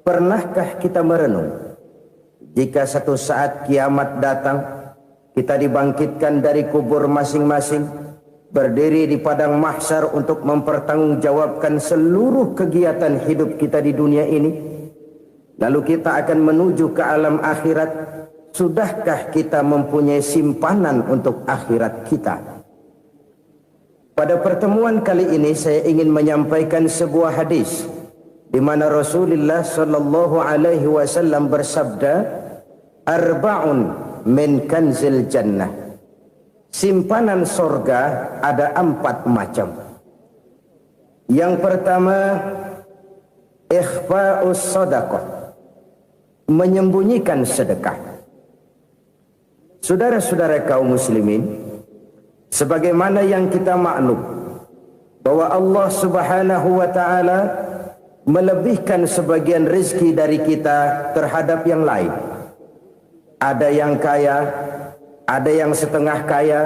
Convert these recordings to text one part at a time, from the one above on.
Pernahkah kita merenung jika satu saat kiamat datang, kita dibangkitkan dari kubur masing-masing, berdiri di padang mahsyar untuk mempertanggungjawabkan seluruh kegiatan hidup kita di dunia ini, lalu kita akan menuju ke alam akhirat. Sudahkah kita mempunyai simpanan untuk akhirat kita? Pada pertemuan kali ini saya ingin menyampaikan sebuah hadis di mana Rasulullah sallallahu alaihi wasallam bersabda, "Arba'un min kanzil jannah." Simpanan sorga ada 4 macam. Yang pertama, ikhfa'us sadaqah, menyembunyikan sedekah. Saudara-saudara kaum muslimin, sebagaimana yang kita maklum bahwa Allah Subhanahu wa taala melebihkan sebagian rezeki dari kita terhadap yang lain. Ada yang kaya, ada yang setengah kaya,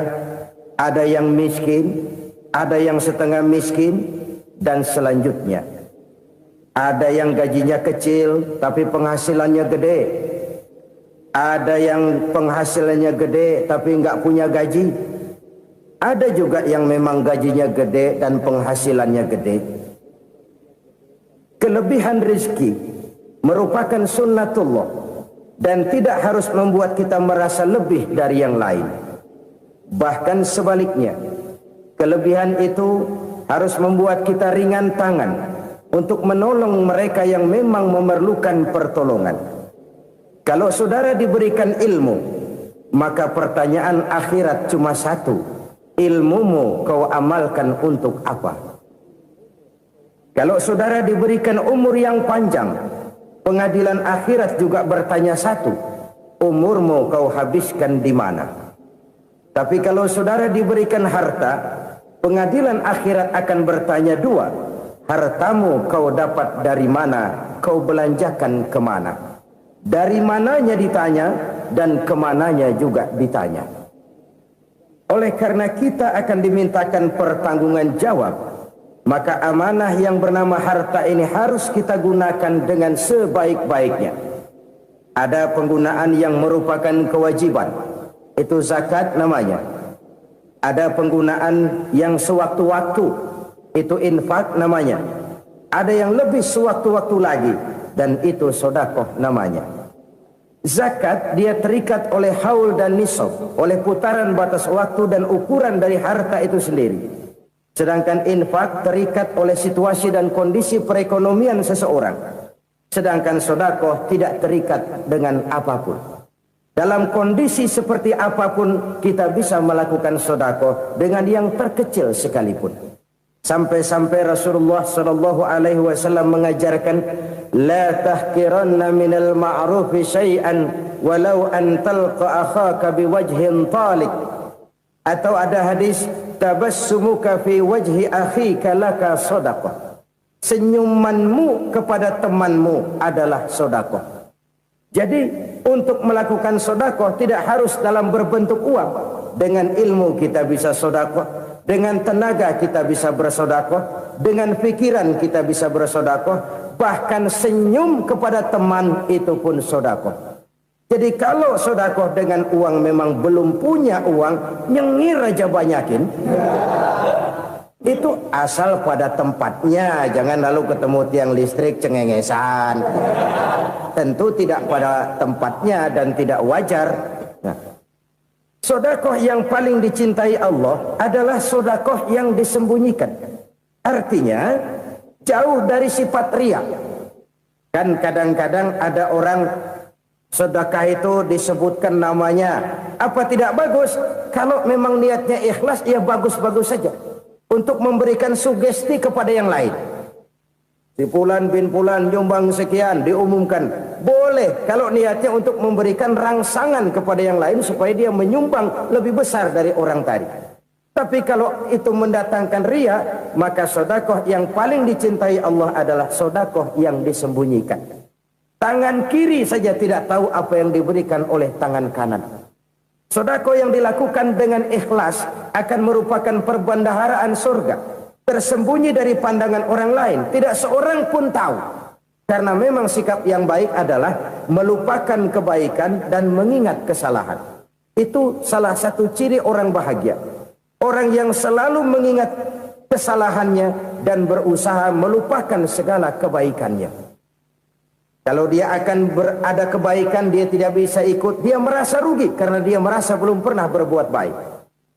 ada yang miskin, ada yang setengah miskin, dan selanjutnya. Ada yang gajinya kecil tapi penghasilannya gede. Ada yang penghasilannya gede tapi nggak punya gaji. Ada juga yang memang gajinya gede dan penghasilannya gede. Kelebihan rezeki merupakan sunnatullah dan tidak harus membuat kita merasa lebih dari yang lain. Bahkan sebaliknya, kelebihan itu harus membuat kita ringan tangan untuk menolong mereka yang memang memerlukan pertolongan. Kalau saudara diberikan ilmu, maka pertanyaan akhirat cuma satu: ilmumu kau amalkan untuk apa? Kalau saudara diberikan umur yang panjang, pengadilan akhirat juga bertanya satu: umurmu kau habiskan di mana? Tapi kalau saudara diberikan harta, pengadilan akhirat akan bertanya 2: hartamu kau dapat dari mana? Kau belanjakan kemana? Dari mananya ditanya dan kemananya juga ditanya. Oleh karena kita akan dimintakan pertanggungan jawab, maka amanah yang bernama harta ini harus kita gunakan dengan sebaik-baiknya. Ada penggunaan yang merupakan kewajiban, itu zakat namanya. Ada penggunaan yang sewaktu-waktu, itu infak namanya. Ada yang lebih sewaktu-waktu lagi, dan itu sedekah namanya. Zakat dia terikat oleh haul dan nisab, oleh putaran batas waktu dan ukuran dari harta itu sendiri. Sedangkan infak terikat oleh situasi dan kondisi perekonomian seseorang. Sedangkan sedekah tidak terikat dengan apapun. Dalam kondisi seperti apapun kita bisa melakukan sedekah dengan yang terkecil sekalipun. Sampai-sampai Rasulullah sallallahu alaihi wasallam mengajarkan, la tahqiranna minal ma'rufi syai'an walau an talqa akhaka biwajhin talik. Atau ada hadis, tabassumuka fi wajhi akhika laka shadaqah. Senyumanmu kepada temanmu adalah sedekah. Jadi untuk melakukan sedekah tidak harus dalam berbentuk uang. Dengan ilmu kita bisa sedekah, dengan tenaga kita bisa bersedekah, dengan pikiran kita bisa bersedekah, bahkan senyum kepada teman itu pun sedekah. Jadi kalau sedekah dengan uang memang belum punya uang, nyengir aja banyakin. Itu asal pada tempatnya, jangan lalu ketemu tiang listrik cengengesan. Tentu tidak pada tempatnya dan tidak wajar. Nah, sedekah yang paling dicintai Allah adalah sedekah yang disembunyikan. Artinya jauh dari sifat riya. Kan kadang-kadang ada orang sedekah itu disebutkan namanya. Apa tidak bagus? Kalau memang niatnya ikhlas, ya bagus-bagus saja. Untuk memberikan sugesti kepada yang lain. Si Fulan bin Fulan nyumbang sekian, diumumkan. Boleh kalau niatnya untuk memberikan rangsangan kepada yang lain supaya dia menyumbang lebih besar dari orang tadi. Tapi kalau itu mendatangkan riya, maka sedekah yang paling dicintai Allah adalah sedekah yang disembunyikan. Tangan kiri saja tidak tahu apa yang diberikan oleh tangan kanan. Sedekah yang dilakukan dengan ikhlas akan merupakan perbendaharaan surga, tersembunyi dari pandangan orang lain, tidak seorang pun tahu. Karena memang sikap yang baik adalah melupakan kebaikan dan mengingat kesalahan. Itu salah satu ciri orang bahagia. Orang yang selalu mengingat kesalahannya dan berusaha melupakan segala kebaikannya. Kalau dia akan berada kebaikan, dia tidak bisa ikut, dia merasa rugi karena dia merasa belum pernah berbuat baik.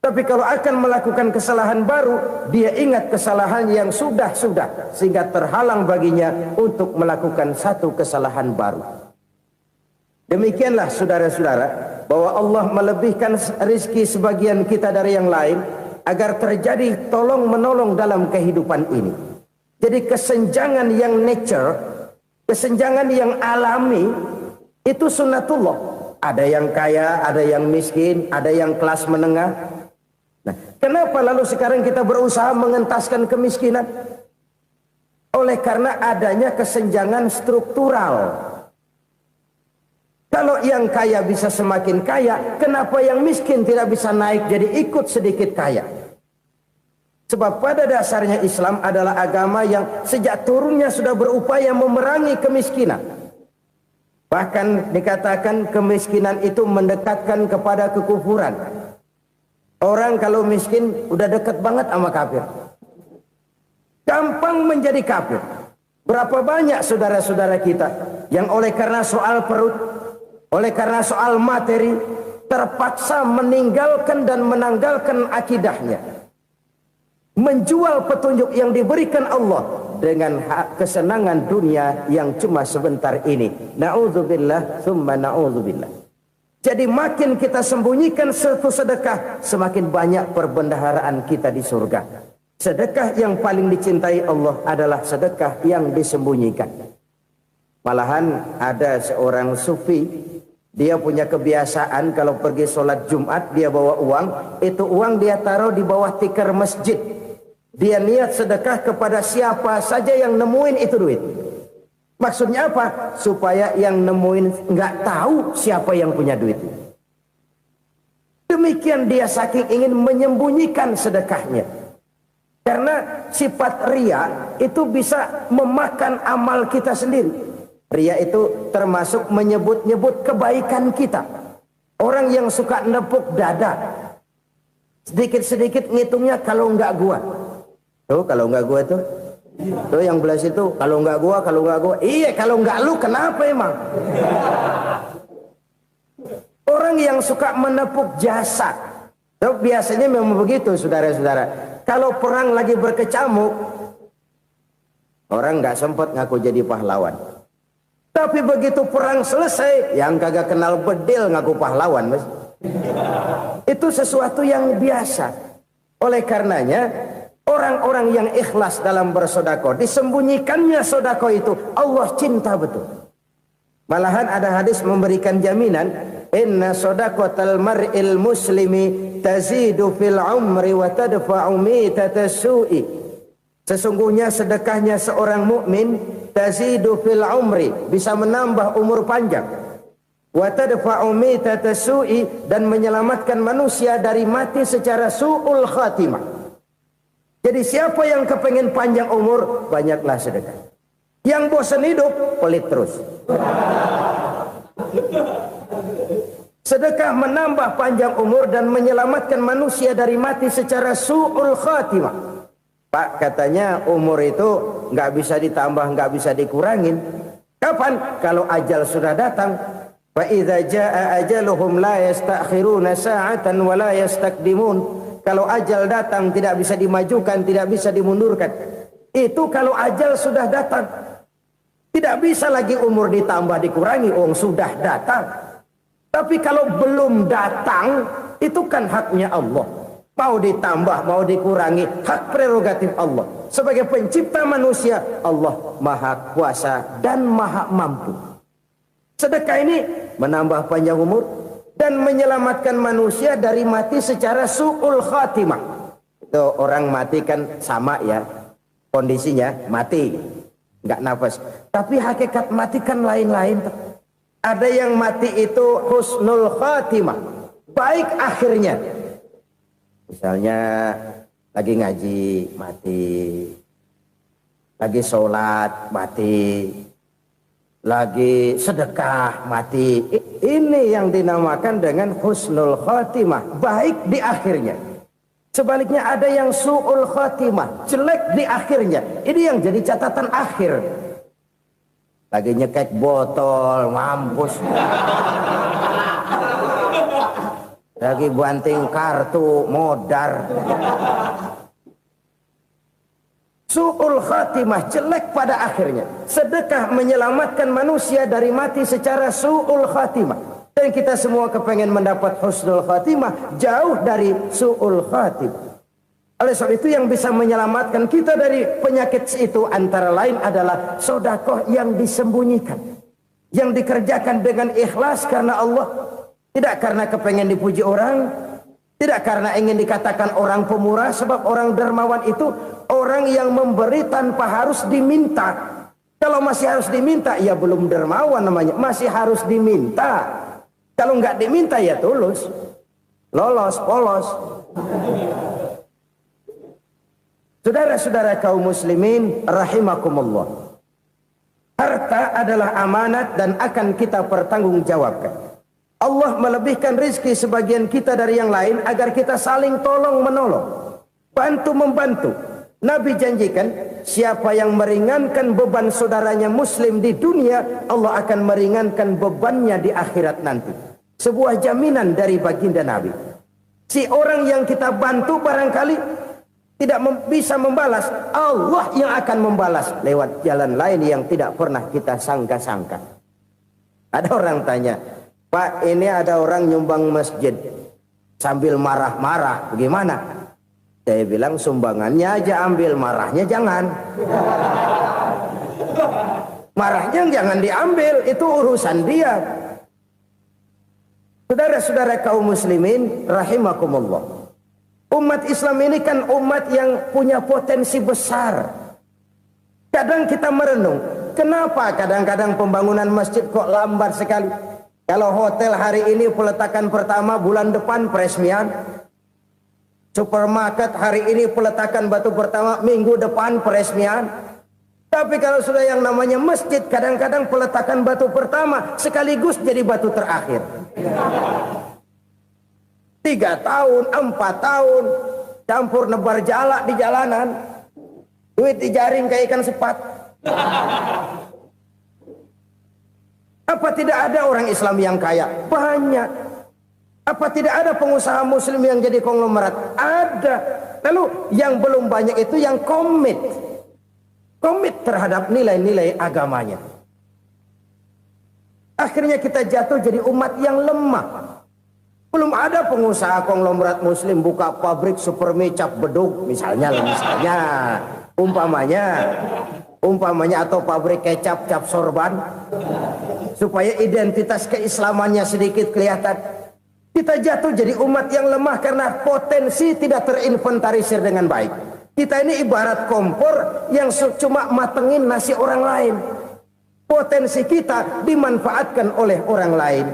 Tapi kalau akan melakukan kesalahan baru, dia ingat kesalahan yang sudah-sudah, sehingga terhalang baginya untuk melakukan satu kesalahan baru. Demikianlah saudara-saudara, bahwa Allah melebihkan rizki sebagian kita dari yang lain, agar terjadi tolong-menolong dalam kehidupan ini. Jadi kesenjangan yang nature, kesenjangan yang alami, itu sunnatullah. Ada yang kaya, ada yang miskin, ada yang kelas menengah. Nah, kenapa lalu sekarang kita berusaha mengentaskan kemiskinan? Oleh karena adanya kesenjangan struktural. Kalau yang kaya bisa semakin kaya, kenapa yang miskin tidak bisa naik jadi ikut sedikit kaya? Sebab pada dasarnya Islam adalah agama yang sejak turunnya sudah berupaya memerangi kemiskinan. Bahkan dikatakan kemiskinan itu mendekatkan kepada kekufuran. Orang kalau miskin udah dekat banget sama kafir. Gampang menjadi kafir. Berapa banyak saudara-saudara kita yang oleh karena soal perut, oleh karena soal materi, terpaksa meninggalkan dan menanggalkan akidahnya. Menjual petunjuk yang diberikan Allah dengan kesenangan dunia yang cuma sebentar ini. Na'udzubillah, thumma na'udzubillah. Jadi makin kita sembunyikan satu sedekah, semakin banyak perbendaharaan kita di surga. Sedekah yang paling dicintai Allah adalah sedekah yang disembunyikan. Malahan ada seorang sufi, dia punya kebiasaan kalau pergi sholat Jumat, dia bawa uang, itu uang dia taruh di bawah tikar masjid. Dia niat sedekah kepada siapa saja yang nemuin itu duit. Maksudnya apa? Supaya yang nemuin nggak tahu siapa yang punya duit. Demikian dia saking ingin menyembunyikan sedekahnya. Karena sifat ria itu bisa memakan amal kita sendiri. Ria itu termasuk menyebut-nyebut kebaikan kita. Orang yang suka nepuk dada, sedikit-sedikit ngitungnya kalau nggak gua. Tuh kalau nggak gua tuh. Tuh yang belah situ, kalau nggak gua. Iya, kalau nggak lu kenapa emang? Orang yang suka menepuk jasa. Tuh, biasanya memang begitu saudara-saudara. Kalau perang lagi berkecamuk, orang nggak sempat ngaku jadi pahlawan. Tapi begitu perang selesai, yang kagak kenal bedil ngaku pahlawan, mas. Itu sesuatu yang biasa. Oleh karenanya, orang-orang yang ikhlas dalam bersodako, disembunyikannya sodako itu, Allah cinta betul. Malahan ada hadis memberikan jaminan, inna sodakotal mar'il muslimi tazidu fil umri wa tadfa'u mitatas su'i. Sesungguhnya sedekahnya seorang mukmin tazidu fil umri, bisa menambah umur panjang. Wa tadfa'u mitatas su'i, dan menyelamatkan manusia dari mati secara su'ul khatimah. Jadi siapa yang kepengen panjang umur, banyaklah sedekah. Yang bosan hidup, pelit terus. Sedekah menambah panjang umur dan menyelamatkan manusia dari mati secara su'ul khatimah. Pak, katanya umur itu nggak bisa ditambah, nggak bisa dikurangin. Kapan? Kalau ajal sudah datang. Fa idza jaa ajaluhum la yastakhiruna sa'atan wa la yastakdimun. Kalau ajal datang tidak bisa dimajukan, tidak bisa dimundurkan. Itu kalau ajal sudah datang. Tidak bisa lagi umur ditambah dikurangi, sudah datang. Tapi kalau belum datang, itu kan haknya Allah. Mau ditambah, mau dikurangi, hak prerogatif Allah. Sebagai pencipta manusia, Allah maha kuasa dan maha mampu. Sedekah ini menambah panjang umur dan menyelamatkan manusia dari mati secara su'ul khatimah. Itu orang mati kan sama ya, kondisinya mati, nggak nafas. Tapi hakikat mati kan lain-lain. Ada yang mati itu husnul khatimah, baik akhirnya. Misalnya lagi ngaji mati, lagi sholat mati, lagi sedekah mati. Ini yang dinamakan dengan husnul khotimah, baik di akhirnya. Sebaliknya ada yang su'ul khotimah, jelek di akhirnya. Ini yang jadi catatan akhir. Lagi nyekek botol, mampus. Lagi banting kartu, modar. Su'ul khatimah, jelek pada akhirnya. Sedekah menyelamatkan manusia dari mati secara su'ul khatimah. Dan kita semua kepengen mendapat husnul khatimah, jauh dari su'ul khatimah. Oleh sebab itu yang bisa menyelamatkan kita dari penyakit itu antara lain adalah sedekah yang disembunyikan, yang dikerjakan dengan ikhlas karena Allah, tidak karena kepengen dipuji orang, tidak karena ingin dikatakan orang pemurah. Sebab orang dermawan itu orang yang memberi tanpa harus diminta. Kalau masih harus diminta, ya belum dermawan namanya, masih harus diminta. Kalau nggak diminta ya tulus, lolos, polos. Saudara-saudara kaum muslimin rahimakumullah, harta adalah amanat dan akan kita pertanggungjawabkan. Allah melebihkan rizki sebagian kita dari yang lain agar kita saling tolong menolong, bantu membantu. Nabi janjikan, siapa yang meringankan beban saudaranya muslim di dunia, Allah akan meringankan bebannya di akhirat nanti. Sebuah jaminan dari baginda Nabi. Si orang yang kita bantu barangkali tidak bisa membalas, Allah yang akan membalas lewat jalan lain yang tidak pernah kita sangka-sangka. Ada orang tanya, Pak, ini ada orang nyumbang masjid sambil marah-marah, bagaimana? Saya bilang sumbangannya aja ambil, marahnya jangan. Marahnya jangan diambil, itu urusan dia. Saudara-saudara kaum muslimin rahimakumullah, umat Islam ini kan umat yang punya potensi besar. Kadang kita merenung, kenapa kadang-kadang pembangunan masjid kok lambat sekali? Kalau hotel hari ini peletakan pertama, bulan depan peresmian. Supermarket hari ini peletakan batu pertama, minggu depan peresmian. Tapi kalau sudah yang namanya masjid, kadang-kadang peletakan batu pertama sekaligus jadi batu terakhir. 3 tahun, 4 tahun, campur nebar jalak di jalanan, duit dijaring kayak ikan sepat. Apa tidak ada orang Islam yang kaya? Banyak. Apa tidak ada pengusaha muslim yang jadi konglomerat? Ada. Lalu yang belum banyak itu yang komit terhadap nilai-nilai agamanya. Akhirnya kita jatuh jadi umat yang lemah. Belum ada pengusaha konglomerat muslim buka pabrik supermi cap beduk misalnya umpamanya atau pabrik kecap cap sorban supaya identitas keislamannya sedikit kelihatan. Kita jatuh jadi umat yang lemah karena potensi tidak terinventarisir dengan baik. Kita ini ibarat kompor yang cuma matengin nasi orang lain. Potensi kita dimanfaatkan oleh orang lain.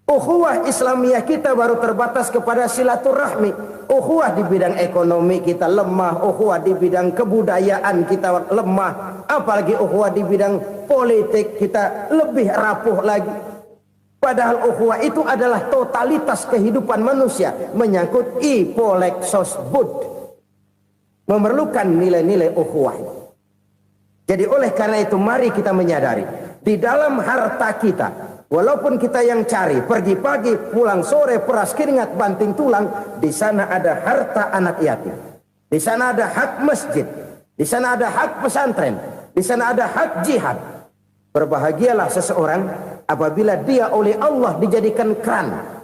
Ukhuwah Islamiyah kita baru terbatas kepada silaturahmi. Ukhuwah di bidang ekonomi kita lemah. Ukhuwah di bidang kebudayaan kita lemah. Apalagi ukhuwah di bidang politik kita lebih rapuh lagi. Padahal ukhuwah itu adalah totalitas kehidupan manusia, menyangkut ipolexosbud, memerlukan nilai-nilai ukhuwah. Jadi oleh karena itu mari kita menyadari, di dalam harta kita, walaupun kita yang cari, pergi pagi, pulang sore, peras keringat, banting tulang, di sana ada harta anak yatim, di sana ada hak masjid, di sana ada hak pesantren, di sana ada hak jihad. Berbahagialah seseorang apabila dia oleh Allah dijadikan keran.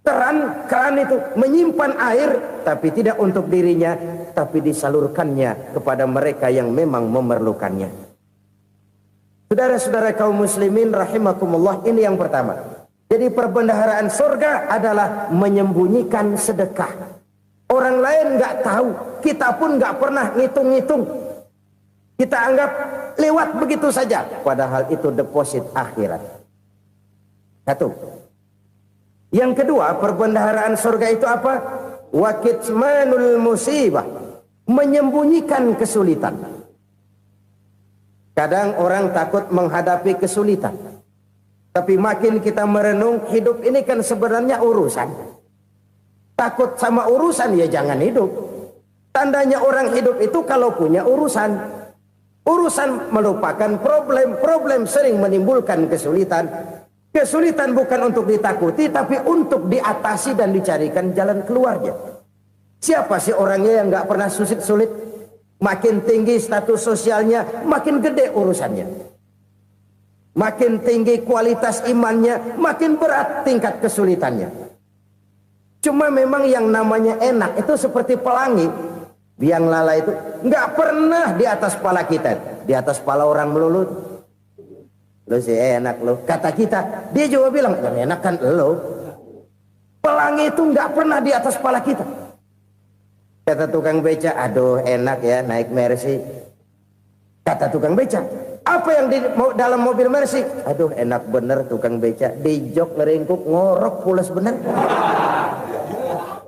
Keran itu menyimpan air, tapi tidak untuk dirinya, tapi disalurkannya kepada mereka yang memang memerlukannya. Saudara-saudara kaum muslimin rahimakumullah, ini yang pertama. Jadi perbendaharaan surga adalah menyembunyikan sedekah. Orang lain nggak tahu, kita pun nggak pernah ngitung-ngitung. Kita anggap lewat begitu saja, padahal itu deposit akhirat. Satu. Yang kedua, perbendaharaan surga itu apa? Wa kitmanul musibah, menyembunyikan kesulitan. Kadang orang takut menghadapi kesulitan. Tapi makin kita merenung, hidup ini kan sebenarnya urusan. Takut sama urusan ya jangan hidup. Tandanya orang hidup itu kalau punya urusan. Urusan melupakan problem. Problem sering menimbulkan kesulitan. Kesulitan bukan untuk ditakuti, tapi untuk diatasi dan dicarikan jalan keluarnya. Siapa sih orangnya yang nggak pernah sulit-sulit? Makin tinggi status sosialnya, makin gede urusannya. Makin tinggi kualitas imannya, makin berat tingkat kesulitannya. Cuma memang yang namanya enak itu seperti pelangi. Biang lala itu nggak pernah di atas kepala kita, di atas kepala orang melulu. Lo sih enak lo, kata kita. Dia juga bilang yang enak kan lo. Pelangi itu nggak pernah di atas kepala kita. Kata tukang beca, aduh enak ya naik Mercy. Kata tukang beca, apa yang di dalam mobil Mercy? Aduh enak bener tukang beca, di jok ngeringkuk ngorok pulas bener.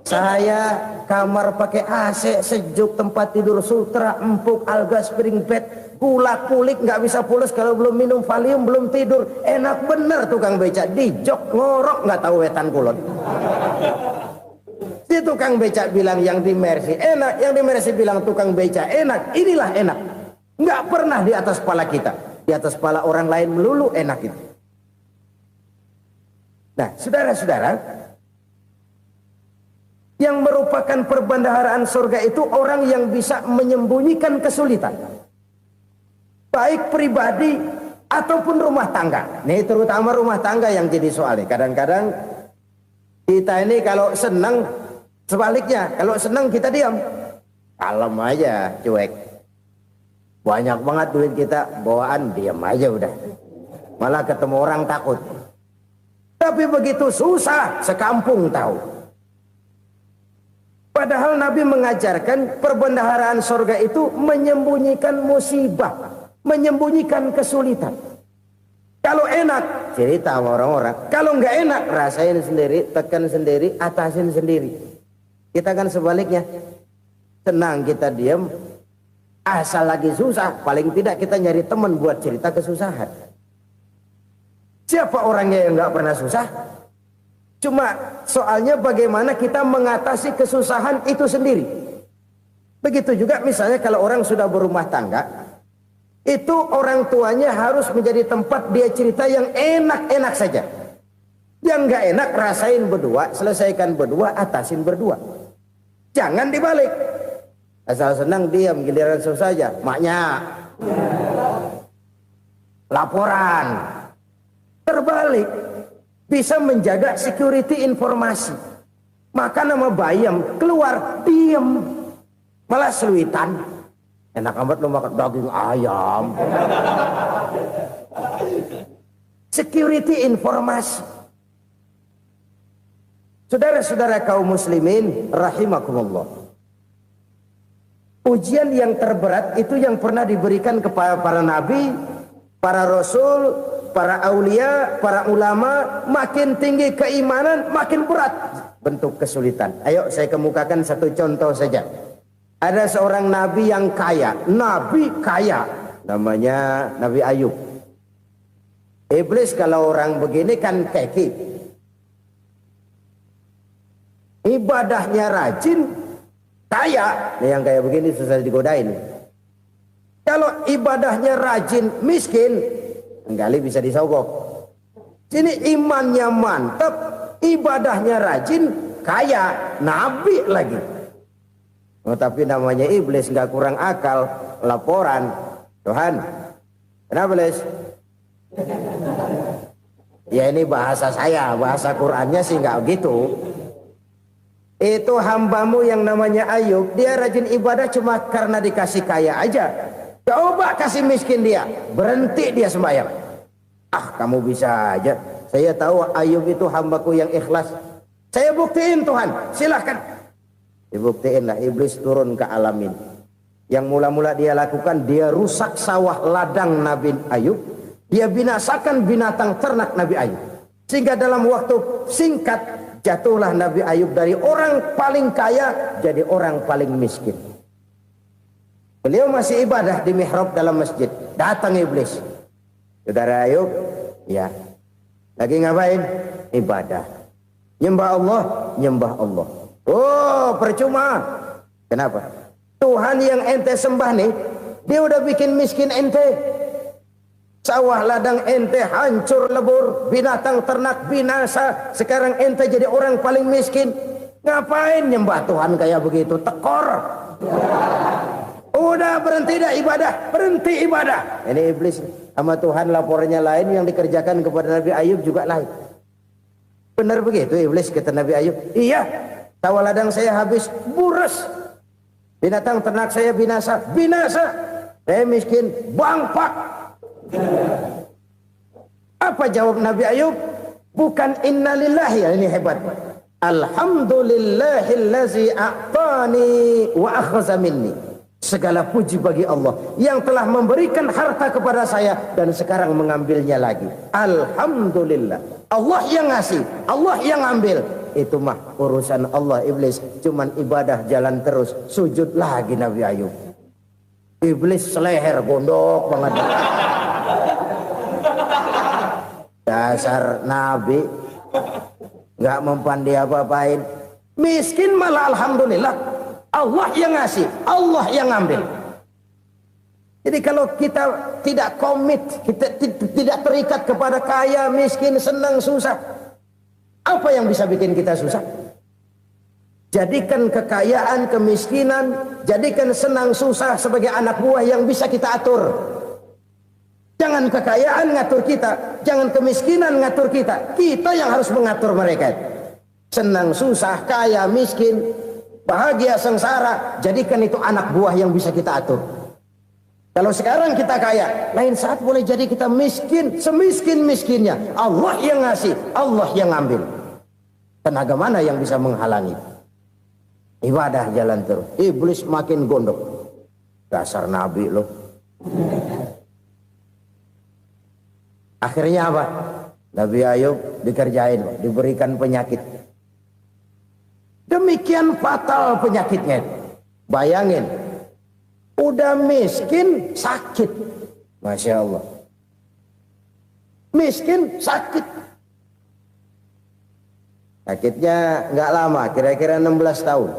Saya kamar pakai AC sejuk, tempat tidur sutra empuk, alga spring bed, kulak kulik nggak bisa pulas kalau belum minum Valium, belum tidur. Enak bener tukang beca, di jok ngorok nggak tahu wetan kulon. Si tukang beca bilang yang di Mercy enak, yang di Mercy bilang tukang beca enak. Inilah enak, nggak pernah di atas kepala kita, di atas kepala orang lain melulu enak itu. Nah saudara-saudara, yang merupakan perbendaharaan surga itu orang yang bisa menyembunyikan kesulitan, baik pribadi ataupun rumah tangga. Nih terutama rumah tangga yang jadi soalnya. Kadang-kadang kita ini kalau senang, sebaliknya kalau senang kita diam, kalem aja, cuek. Banyak banget duit kita bawaan, diam aja udah. Malah ketemu orang takut. Tapi begitu susah, sekampung tahu. Padahal Nabi mengajarkan perbendaharaan surga itu menyembunyikan musibah, menyembunyikan kesulitan. Kalau enak, cerita sama orang-orang. Kalau nggak enak, rasain sendiri, tekan sendiri, atasin sendiri. Kita kan sebaliknya. Senang kita diam, asal lagi susah, paling tidak kita nyari teman buat cerita kesusahan. Siapa orangnya yang nggak pernah susah? Cuma soalnya bagaimana kita mengatasi kesusahan itu sendiri. Begitu juga misalnya kalau orang sudah berumah tangga, itu orang tuanya harus menjadi tempat dia cerita yang enak-enak saja. Yang nggak enak rasain berdua, selesaikan berdua, atasin berdua. Jangan dibalik. Asal senang diam, giliran susah saja. Maknya laporan. Terbalik. Bisa menjaga security informasi. Makan sama bayam, keluar diem, malah seluitan. Enak amat lo makan daging ayam. Security informasi. Saudara-saudara kaum muslimin rahimakumullah, ujian yang terberat itu yang pernah diberikan kepada para nabi, para rasul, para aulia, para ulama. Makin tinggi keimanan, makin berat bentuk kesulitan. Ayo saya kemukakan satu contoh saja. Ada seorang nabi yang kaya, nabi kaya, namanya Nabi Ayub. Iblis kalau orang begini kan keki, ibadahnya rajin, kaya. Nih yang kayak begini susah digodain. Kalau ibadahnya rajin, miskin, kali bisa disogok. Sini imannya mantap, ibadahnya rajin, kaya, nabi lagi. Oh, tapi namanya iblis nggak kurang akal. Laporan, Tuhan, kenapa les? Ya ini bahasa saya, bahasa Qurannya sih nggak gitu. Itu hambamu yang namanya Ayub, dia rajin ibadah cuma karena dikasih kaya aja. Coba kasih miskin dia, berhenti dia sembahyang. Ah kamu bisa aja. Saya tahu Ayub itu hambaku yang ikhlas. Saya buktiin Tuhan, silahkan. Dibuktiin lah, iblis turun ke alam ini. Yang mula-mula dia lakukan, dia rusak sawah ladang Nabi Ayub. Dia binasakan binatang ternak Nabi Ayub. Sehingga dalam waktu singkat, jatuhlah Nabi Ayub dari orang paling kaya jadi orang paling miskin. Beliau masih ibadah di mihrab dalam masjid. Datang iblis. Saudara Ayub, ya. Lagi ngapain? Ibadah. Nyembah Allah, nyembah Allah. Oh, percuma. Kenapa? Tuhan yang ente sembah nih, dia udah bikin miskin ente. Sawah ladang ente hancur lebur, binatang ternak binasa. Sekarang ente jadi orang paling miskin. Ngapain nyembah Tuhan kayak begitu? Tekor. Udah berhenti dah ibadah, berhenti ibadah. Ini iblis sama Tuhan laporannya lain, yang dikerjakan kepada Nabi Ayub juga lain. Benar begitu iblis, kata Nabi Ayub. Iya, sawah ladang saya habis, buras. Binatang ternak saya binasa, binasa. Saya miskin, bangpak. Apa jawab Nabi Ayub? Bukan innalillahi, ya, ini hebat. Alhamdulillahillazi a'tani wa akhza minni. Segala puji bagi Allah yang telah memberikan harta kepada saya dan sekarang mengambilnya lagi. Alhamdulillah. Allah yang ngasih, Allah yang ambil. Itu mah urusan Allah. Iblis cuman ibadah jalan terus, sujud lagi Nabi Ayub. Iblis seleher gondok banget. Dasar Nabi nggak mempan dia apa-apain. Miskin malah alhamdulillah. Allah yang ngasih, Allah yang ambil. Jadi kalau kita tidak komit, kita tidak terikat kepada kaya, miskin, senang, susah, apa yang bisa bikin kita susah? Jadikan kekayaan, kemiskinan, jadikan senang, susah sebagai anak buah yang bisa kita atur. Jangan kekayaan ngatur kita, jangan kemiskinan ngatur kita. Kita yang harus mengatur mereka. Senang, susah, kaya, miskin, bahagia, sengsara, jadikan itu anak buah yang bisa kita atur. Kalau sekarang kita kaya, lain saat boleh jadi kita miskin, semiskin-miskinnya. Allah yang ngasih, Allah yang ambil. Tenaga mana yang bisa menghalangi? Ibadah jalan terus. Iblis makin gondok. Dasar Nabi loh. Akhirnya apa? Nabi Ayub dikerjain, diberikan penyakit. Demikian fatal penyakitnya. Bayangin, udah miskin sakit. Masya Allah. Miskin sakit. Sakitnya nggak lama, kira-kira 16 tahun.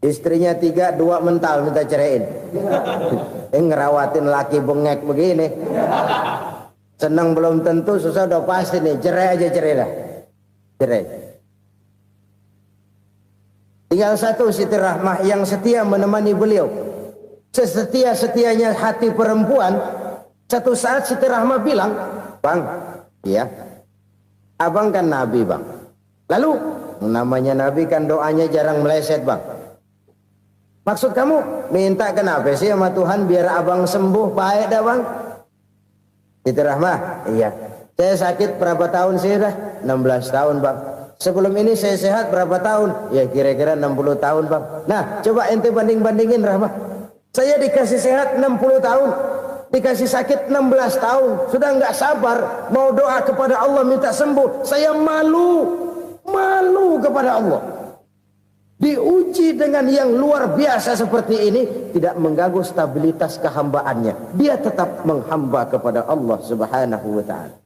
Istrinya 3, 2 mental minta ceraiin. Ngerawatin laki bengek begini. Senang belum tentu, susah udah pasti nih. Cerai aja, cerai dah. Cerai. Tinggal satu Siti Rahmah yang setia menemani beliau. Sesetia-setianya hati perempuan. Satu saat Siti Rahmah bilang, "Bang, iya, abang kan Nabi, Bang. Lalu, namanya Nabi kan doanya jarang meleset, Bang. Maksud kamu minta kenapa sih sama Tuhan biar abang sembuh, baik dah, Bang?" Siti Rahmah, iya. Saya sakit berapa tahun sih dah? 16 tahun, Bang. Sebelum ini saya sehat berapa tahun? Ya kira-kira 60 tahun, Bang. Nah, coba ente banding-bandingin, Rahmah. Saya dikasih sehat 60 tahun, dikasih sakit 16 tahun. Sudah nggak sabar mau doa kepada Allah minta sembuh. Saya malu kepada Allah. Diuji dengan yang luar biasa seperti ini, tidak mengganggu stabilitas kehambaannya. Dia tetap menghamba kepada Allah Subhanahu wa ta'ala.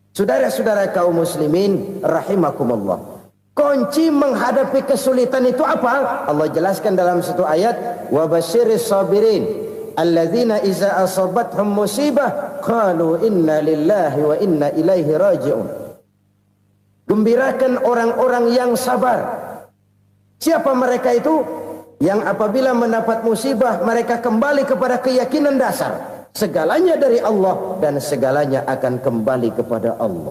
Saudara-saudara kaum muslimin rahimakumullah. Kunci menghadapi kesulitan itu apa? Allah jelaskan dalam satu ayat, wa basyiris sabirin alladzina iza asabathum musibah qalu inna lillahi wa inna ilaihi raji'un. Gembirakan orang-orang yang sabar. Siapa mereka itu? Yang apabila mendapat musibah mereka kembali kepada keyakinan dasar. Segalanya dari Allah dan segalanya akan kembali kepada Allah.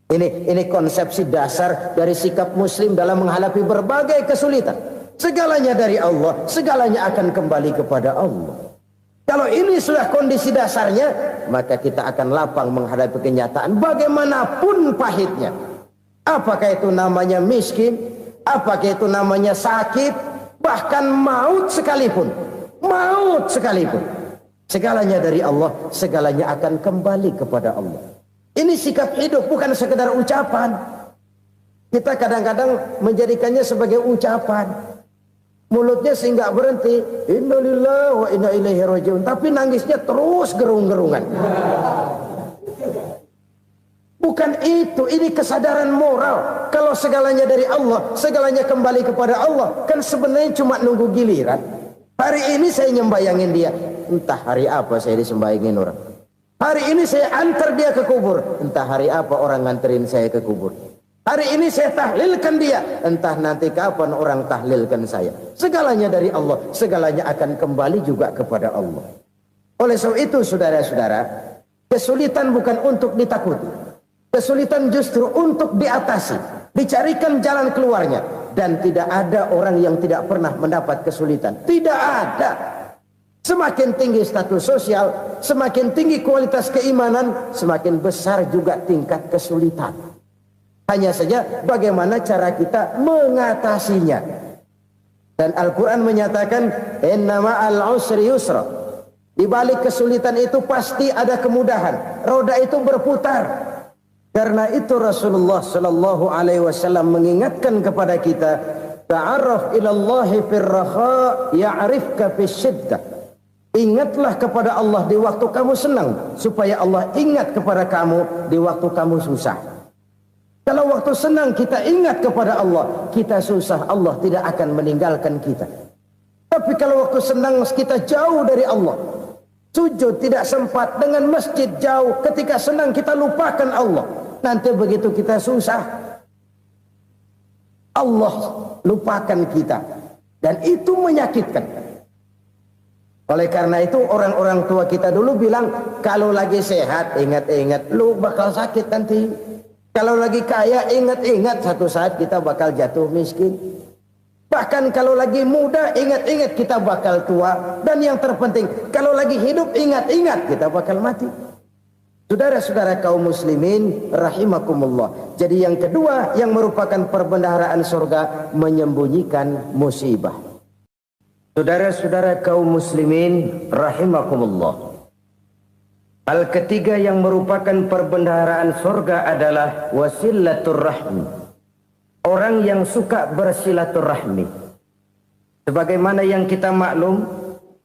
Ini konsepsi dasar dari sikap muslim dalam menghadapi berbagai kesulitan. Segalanya dari Allah, segalanya akan kembali kepada Allah. Kalau ini sudah kondisi dasarnya, maka kita akan lapang menghadapi kenyataan bagaimanapun pahitnya. Apakah itu namanya miskin, apakah itu namanya sakit, bahkan maut sekalipun. Maut sekalipun. Segalanya dari Allah, segalanya akan kembali kepada Allah. Ini sikap hidup, bukan sekedar ucapan. Kita kadang-kadang menjadikannya sebagai ucapan. Mulutnya sih nggak berhenti, innalillahi wa inna ilaihi rajiun, tapi nangisnya terus gerung-gerungan. Bukan itu, ini kesadaran moral. Kalau segalanya dari Allah, segalanya kembali kepada Allah, kan sebenarnya cuma nunggu giliran. Hari ini saya nyembayangin dia, entah hari apa saya disembayangin orang. Hari ini saya antar dia ke kubur, entah hari apa orang nganterin saya ke kubur. Hari ini saya tahlilkan dia, entah nanti kapan orang tahlilkan saya. Segalanya dari Allah, segalanya akan kembali juga kepada Allah. Oleh sebab itu saudara-saudara, kesulitan bukan untuk ditakuti. Kesulitan justru untuk diatasi, dicarikan jalan keluarnya. Dan tidak ada orang yang tidak pernah mendapat kesulitan. Tidak ada. Semakin tinggi status sosial, semakin tinggi kualitas keimanan, semakin besar juga tingkat kesulitan. Hanya saja bagaimana cara kita mengatasinya. Dan Al-Quran menyatakan, inna ma'al usri yusra. Di balik kesulitan itu pasti ada kemudahan. Roda itu berputar. Karena itu Rasulullah sallallahu alaihi wasallam mengingatkan kepada kita, ta'arraf ilallahi fir raha ya'rifka fis syiddah. Ingatlah kepada Allah di waktu kamu senang, supaya Allah ingat kepada kamu di waktu kamu susah. Kalau waktu senang kita ingat kepada Allah, kita susah, Allah tidak akan meninggalkan kita. Tapi kalau waktu senang kita jauh dari Allah, sujud tidak sempat, dengan masjid jauh, ketika senang kita lupakan Allah. Nanti begitu kita susah, Allah lupakan kita. Dan itu menyakitkan. Oleh karena itu orang-orang tua kita dulu bilang, kalau lagi sehat ingat-ingat lu bakal sakit nanti. Kalau lagi kaya ingat-ingat satu saat kita bakal jatuh miskin. Bahkan kalau lagi muda ingat-ingat kita bakal tua. Dan yang terpenting, kalau lagi hidup ingat-ingat kita bakal mati. Saudara-saudara kaum muslimin rahimakumullah. Jadi yang kedua yang merupakan perbendaharaan surga, menyembunyikan musibah. Saudara-saudara kaum muslimin rahimakumullah. Hal ketiga yang merupakan perbendaharaan surga adalah wasilaturrahmi. Orang yang suka bersilaturahmi. Sebagaimana yang kita maklum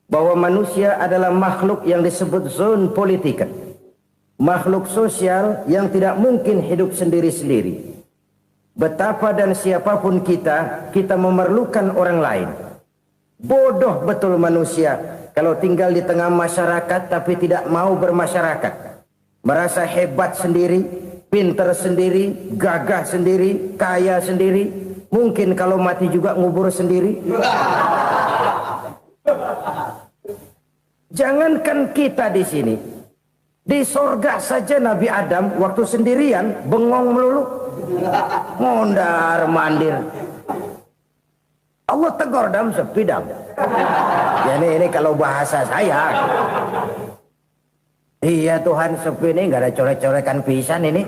bahwa manusia adalah makhluk yang disebut zon politika. Makhluk sosial yang tidak mungkin hidup sendiri-sendiri. Betapa dan siapapun kita memerlukan orang lain. Bodoh betul manusia kalau tinggal di tengah masyarakat tapi tidak mau bermasyarakat. Merasa hebat sendiri, pintar sendiri, gagah sendiri, kaya sendiri. Mungkin kalau mati juga ngubur sendiri. Jangankan kita di sini. Di sorga saja Nabi Adam waktu sendirian bengong melulu, mondar mandir. Allah tegur dam sepidam. Ya ini kalau bahasa saya. Iya Tuhan, sepi ini nggak ada coret-corekan pisan ini.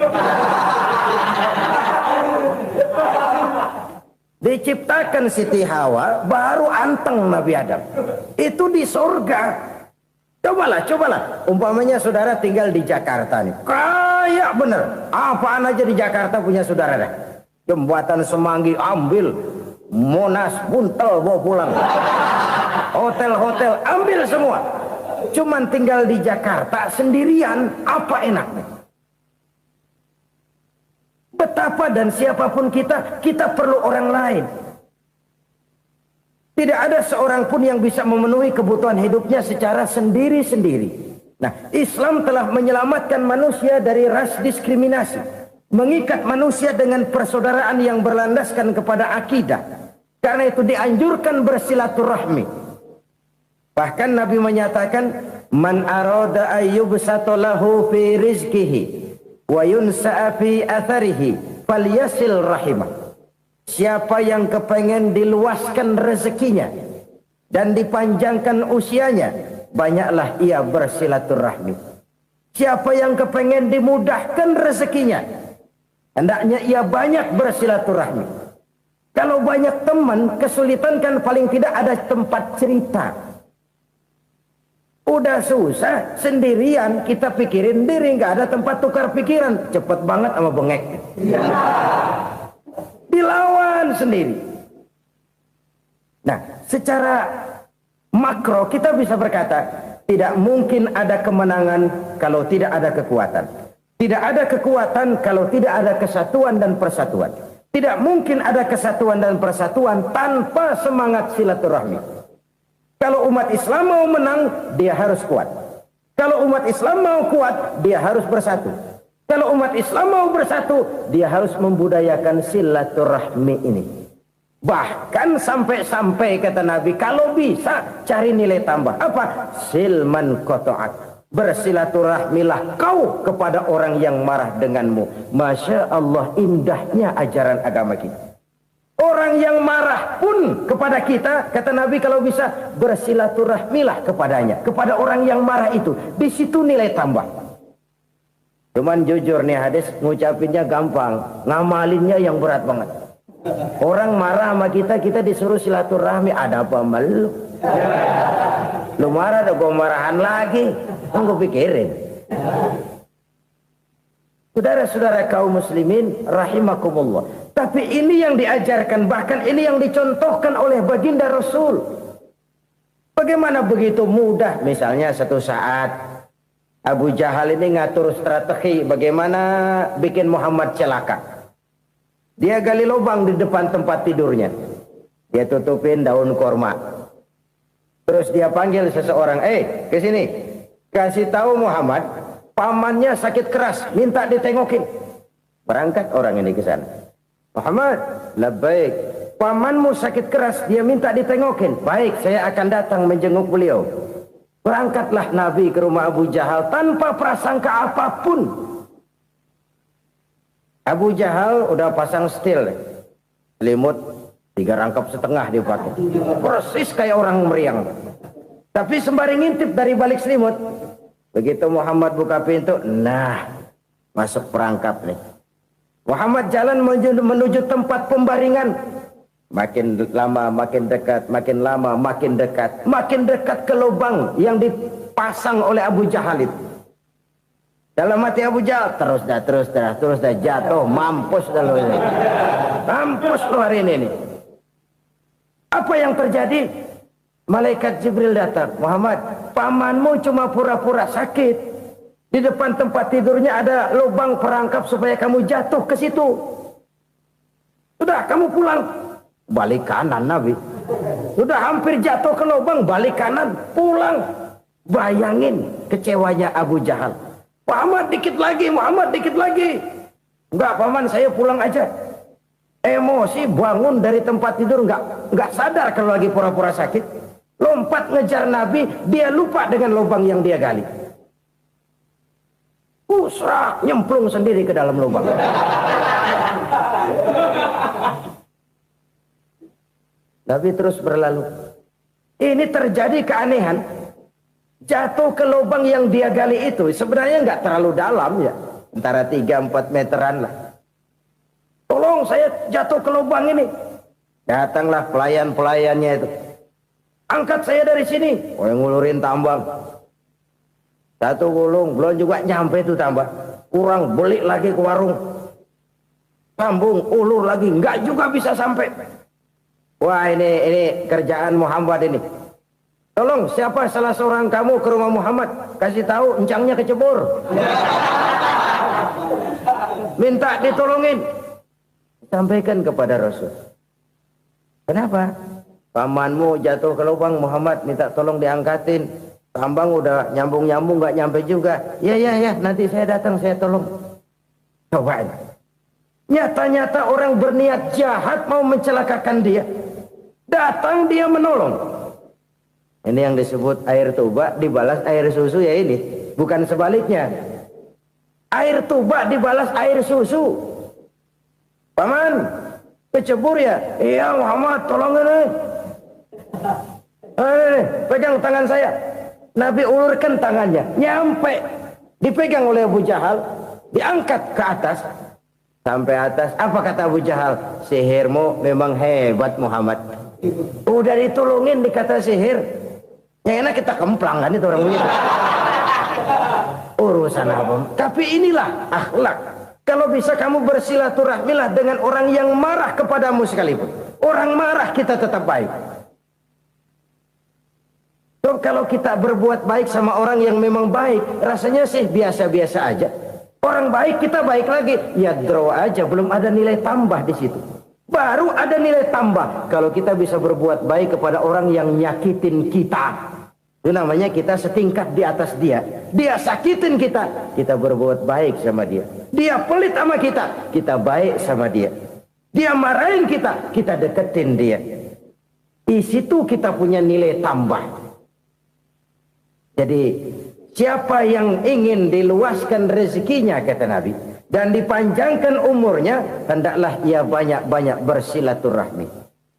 Diciptakan Siti Hawa baru anteng Nabi Adam. Itu di sorga. Cobalah. Umpamanya saudara tinggal di Jakarta nih. Kayak bener. Apaan aja di Jakarta punya saudara dah. Jembatan Semanggi ambil. Monas, Buntel bawa pulang. Hotel-hotel ambil semua. Cuman tinggal di Jakarta sendirian. Apa enaknya? Betapa dan siapapun kita perlu orang lain. Tidak ada seorang pun yang bisa memenuhi kebutuhan hidupnya secara sendiri-sendiri. Nah, Islam telah menyelamatkan manusia dari ras diskriminasi. Mengikat manusia dengan persaudaraan yang berlandaskan kepada akidah. Karena itu dianjurkan bersilaturahmi. Bahkan Nabi menyatakan, Man arada ayyubsata lahu fi rizkihi wa yunsa'a fi atharihi falyasil rahimah. Siapa yang kepengen diluaskan rezekinya dan dipanjangkan usianya, banyaklah ia bersilaturahmi. Siapa yang kepengen dimudahkan rezekinya, hendaknya ia banyak bersilaturahmi. Kalau banyak teman, kesulitan kan paling tidak ada tempat cerita. Udah susah, sendirian kita pikirin diri, nggak ada tempat tukar pikiran. Cepet banget sama bengek. Dilawan sendiri. Nah, secara makro kita bisa berkata, tidak mungkin ada kemenangan kalau tidak ada kekuatan. Tidak ada kekuatan kalau tidak ada kesatuan dan persatuan. Tidak mungkin ada kesatuan dan persatuan tanpa semangat silaturahmi. Kalau umat Islam mau menang, dia harus kuat. Kalau umat Islam mau kuat, dia harus bersatu. Kalau umat Islam mau bersatu, dia harus membudayakan silaturahmi ini. Bahkan sampai-sampai kata Nabi, kalau bisa cari nilai tambah. Apa? Silman qata'ak. Bersilaturahmilah kau kepada orang yang marah denganmu. Masya Allah, indahnya ajaran agama kita. Orang yang marah pun kepada kita, kata Nabi, kalau bisa bersilaturahmilah kepadanya, kepada orang yang marah itu. Di situ nilai tambah. Cuman jujur nih hadis, ngucapinnya gampang, ngamalinnya yang berat banget. Orang marah sama kita, kita disuruh silaturahmi. Ada apa malu? Lu marah, ada gue marahan lagi. Tunggu pikirin. Saudara-saudara kaum muslimin rahimakumullah. Tapi ini yang diajarkan, bahkan ini yang dicontohkan oleh baginda Rasul. Bagaimana begitu mudah, misalnya satu saat Abu Jahal ini ngatur strategi bagaimana bikin Muhammad celaka. Dia gali lubang di depan tempat tidurnya. Dia tutupin daun korma. Terus dia panggil seseorang, ke sini. Kasih tahu Muhammad, pamannya sakit keras, minta ditengokin. Berangkat orang ini ke sana. Muhammad, labbaik. Pamanmu sakit keras, dia minta ditengokin. Baik, saya akan datang menjenguk beliau. Berangkatlah Nabi ke rumah Abu Jahal tanpa prasangka apapun. Abu Jahal udah pasang setil, selimut 3 rangkap setengah dipakai, persis kayak orang meriang. Tapi sembari ngintip dari balik selimut, begitu Muhammad buka pintu, nah masuk perangkap nih. Muhammad jalan menuju tempat pembaringan. Makin lama makin dekat, makin lama makin dekat, makin dekat ke lubang yang dipasang oleh Abu Jahal itu. Dalam hati Abu Jahal, terus dah jatuh, mampus dah lo ini. Mampus lo hari ini nih. Apa yang terjadi? Malaikat Jibril datang. Muhammad, pamanmu cuma pura-pura sakit. Di depan tempat tidurnya ada lubang perangkap supaya kamu jatuh ke situ. Sudah, kamu pulang. Balik kanan Nabi. Sudah hampir jatuh ke lubang, balik kanan, pulang. Bayangin kecewanya Abu Jahal. Muhammad dikit lagi, Muhammad dikit lagi. Enggak paman, saya pulang aja. Emosi bangun dari tempat tidur, enggak sadar kalau lagi pura-pura sakit. Lompat ngejar Nabi, dia lupa dengan lubang yang dia gali. Serak, nyemplung sendiri ke dalam lubang. Nabi terus berlalu. Ini terjadi keanehan. Jatuh ke lubang yang dia gali itu sebenarnya nggak terlalu dalam ya, antara 3-4 meteran lah. Tolong saya jatuh ke lubang ini. Datanglah pelayan-pelayannya itu. Angkat saya dari sini. Oh, yang ngulurin tambang. Satu gulung, belum juga nyampe itu tambang. Kurang, beli lagi ke warung. Sambung, ulur lagi, nggak juga bisa sampai. Wah, ini kerjaan Muhammad ini. Tolong, siapa salah seorang kamu ke rumah Muhammad, kasih tahu encangnya kecebur. Minta ditolongin. Sampaikan kepada Rasul. Kenapa? Pamanmu jatuh ke lubang, Muhammad minta tolong diangkatin. Tambang udah nyambung-nyambung nggak nyampe juga. Ya, nanti saya datang, saya tolong. Cobain. Nyata-nyata orang berniat jahat mau mencelakakan dia. Datang dia menolong. Ini yang disebut air tuba dibalas air susu ya ini. Bukan sebaliknya. Air tuba dibalas air susu. Paman, kecebur ya? Iya Muhammad, tolong ini. Pegang tangan saya. Nabi ulurkan tangannya. Nyampe. Dipegang oleh Abu Jahal. Diangkat ke atas. Sampai atas. Apa kata Abu Jahal? Sihirmu memang hebat Muhammad. Udah ditolongin dikata sihir. Yang enak kita kemplang kan itu orang begitu. Urusan apa? Tapi inilah akhlak. Kalau bisa kamu bersilaturahmilah dengan orang yang marah kepadamu sekalipun. Orang marah kita tetap baik. So, kalau kita berbuat baik sama orang yang memang baik, rasanya sih biasa-biasa aja. Orang baik, kita baik lagi, ya draw aja, belum ada nilai tambah di situ. Baru ada nilai tambah kalau kita bisa berbuat baik kepada orang yang nyakitin kita. Itu namanya kita setingkat di atas dia. Dia sakitin kita, kita berbuat baik sama dia. Dia pelit sama kita, kita baik sama dia. Dia marahin kita, kita deketin dia. Di situ kita punya nilai tambah. Jadi siapa yang ingin diluaskan rezekinya, kata Nabi, dan dipanjangkan umurnya, hendaklah ia banyak-banyak bersilaturahmi.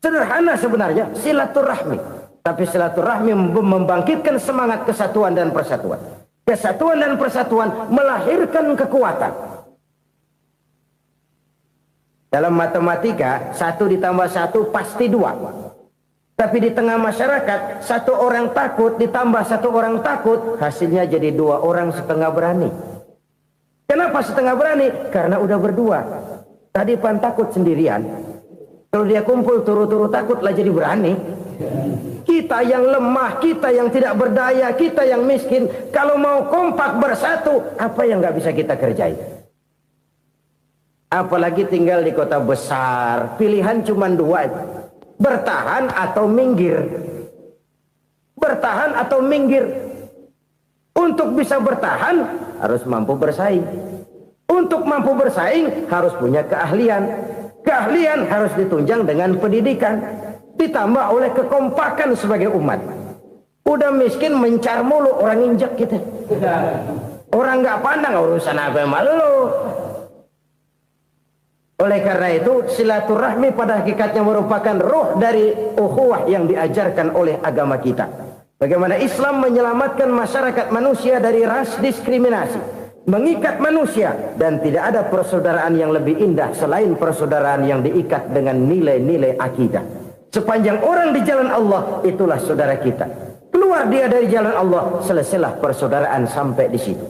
Sederhana sebenarnya silaturahmi. Tapi silaturahmi membangkitkan semangat kesatuan dan persatuan. Kesatuan dan persatuan melahirkan kekuatan. Dalam matematika, 1 ditambah 1 pasti 2. Tapi di tengah masyarakat, 1 orang takut ditambah 1 orang takut, hasilnya jadi 2 orang setengah berani. Kenapa setengah berani? Karena udah berdua. Tadi pan takut sendirian. Kalau dia kumpul turu-turu takutlah jadi berani. Kita yang lemah, kita yang tidak berdaya, kita yang miskin, kalau mau kompak bersatu, apa yang nggak bisa kita kerjain? Apalagi tinggal di kota besar, pilihan cuma 2, bertahan atau minggir. Bertahan atau minggir. Untuk bisa bertahan harus mampu bersaing. Untuk mampu bersaing harus punya keahlian. Keahlian harus ditunjang dengan pendidikan, ditambah oleh kekompakan sebagai umat. Udah miskin mencar mulu, orang injak kita. Orang nggak pandang urusan apa malu. Oleh karena itu silaturahmi pada hakikatnya merupakan roh dari ukhuwah yang diajarkan oleh agama kita. Bagaimana Islam menyelamatkan masyarakat manusia dari ras diskriminasi, mengikat manusia, dan tidak ada persaudaraan yang lebih indah selain persaudaraan yang diikat dengan nilai-nilai akidah. Sepanjang orang di jalan Allah, itulah saudara kita. Keluar dia dari jalan Allah, selesailah persaudaraan sampai di situ.